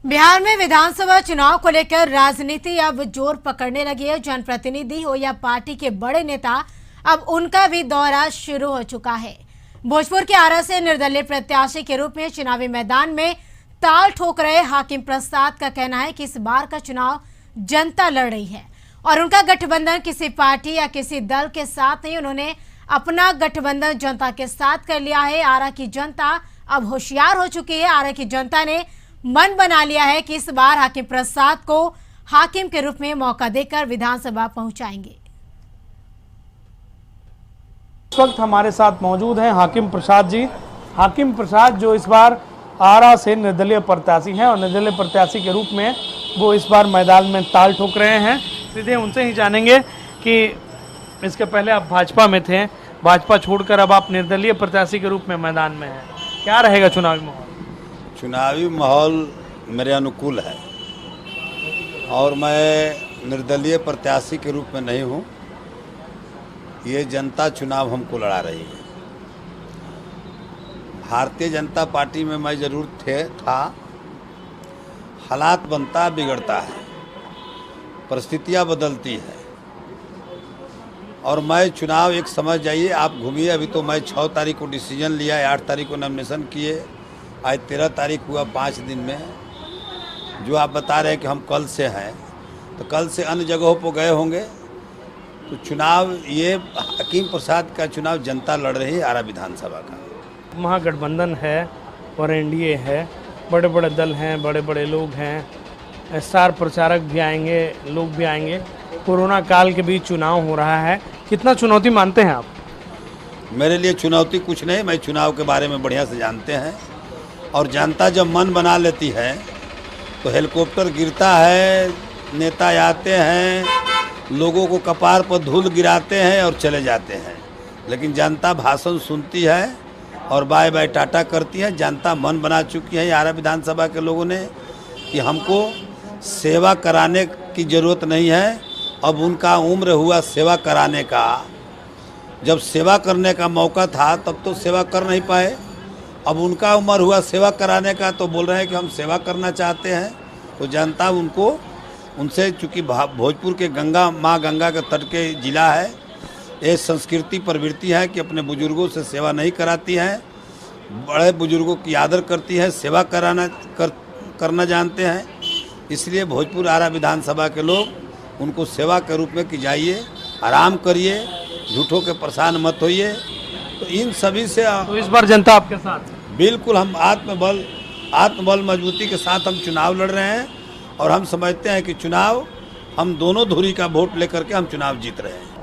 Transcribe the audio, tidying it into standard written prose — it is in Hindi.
बिहार में विधानसभा चुनाव को लेकर राजनीति अब जोर पकड़ने लगी है। जनप्रतिनिधि हो या पार्टी के बड़े नेता, अब उनका भी दौरा शुरू हो चुका है। भोजपुर के आरा से निर्दलीय प्रत्याशी के रूप में चुनावी मैदान में ताल ठोक रहे हाकिम प्रसाद का कहना है कि इस बार का चुनाव जनता लड़ रही है और उनका गठबंधन किसी पार्टी या किसी दल के साथ नहीं। उन्होंने अपना गठबंधन जनता के साथ कर लिया है। आरा की जनता अब होशियार हो चुकी है। आरा की जनता ने मन बना लिया है कि इस बार हाकिम प्रसाद को हाकिम के रूप में मौका देकर विधानसभा पहुंचाएंगे। इस वक्त हमारे साथ मौजूद हैं हाकिम प्रसाद जी। हाकिम प्रसाद जो इस बार आरा से निर्दलीय प्रत्याशी हैं और निर्दलीय प्रत्याशी के रूप में वो इस बार मैदान में ताल ठोक रहे हैं। सीधे उनसे ही जानेंगे कि इसके पहले आप भाजपा में थे, भाजपा छोड़कर अब आप निर्दलीय प्रत्याशी के रूप में मैदान में हैं। क्या रहेगा चुनावी माहौल? चुनावी माहौल मेरे अनुकूल है और मैं निर्दलीय प्रत्याशी के रूप में नहीं हूँ। ये जनता चुनाव हमको लड़ा रही है। भारतीय जनता पार्टी में मैं जरूर था। हालात बनता बिगड़ता है, परिस्थितियाँ बदलती है और मैं चुनाव एक समझ जाइए, आप घूमिए। अभी तो मैं 6 तारीख को डिसीजन लिया है, 8 तारीख को नॉमिनेशन किए, आज 13 तारीख हुआ। 5 दिन में जो आप बता रहे हैं कि हम कल से हैं, तो कल से अन्य जगहों पर गए होंगे। तो चुनाव ये हाकिम प्रसाद का चुनाव जनता लड़ रही है आरा विधानसभा का। महागठबंधन है और एनडीए है, बड़े बड़े दल हैं, बड़े बड़े लोग हैं, स्टार प्रचारक भी आएंगे, लोग भी आएंगे। कोरोना काल के बीच चुनाव हो रहा है, कितना चुनौती मानते हैं आप? मेरे लिए चुनौती कुछ नहीं, मैं चुनाव के बारे में बढ़िया से जानते हैं। और जनता जब मन बना लेती है तो हेलीकॉप्टर गिरता है, नेता आते हैं, लोगों को कपार पर धूल गिराते हैं और चले जाते हैं। लेकिन जनता भाषण सुनती है और बाय बाय टाटा करती है। जनता मन बना चुकी है आरा विधानसभा के लोगों ने कि हमको सेवा कराने की ज़रूरत नहीं है। अब उनका उम्र हुआ सेवा कराने का। जब सेवा करने का मौका था तब तो सेवा कर नहीं पाए। अब उनका उम्र हुआ सेवा कराने का, तो बोल रहे हैं कि हम सेवा करना चाहते हैं। तो जनता उनसे, चूँकि भोजपुर के माँ गंगा के तट के ज़िला है, ये संस्कृति प्रवृत्ति है कि अपने बुजुर्गों से सेवा नहीं कराती है, बड़े बुजुर्गों की आदर करती है, सेवा करना जानते हैं। इसलिए भोजपुर आरा विधानसभा के लोग उनको सेवा के रूप में कि जाइए, आराम करिए, झूठों के परेशान मत होइए। तो इन सभी से तो इस बार जनता आपके साथ है? बिल्कुल, हम आत्मबल मजबूती के साथ हम चुनाव लड़ रहे हैं और हम समझते हैं कि चुनाव हम दोनों धुरी का वोट लेकर के हम चुनाव जीत रहे हैं।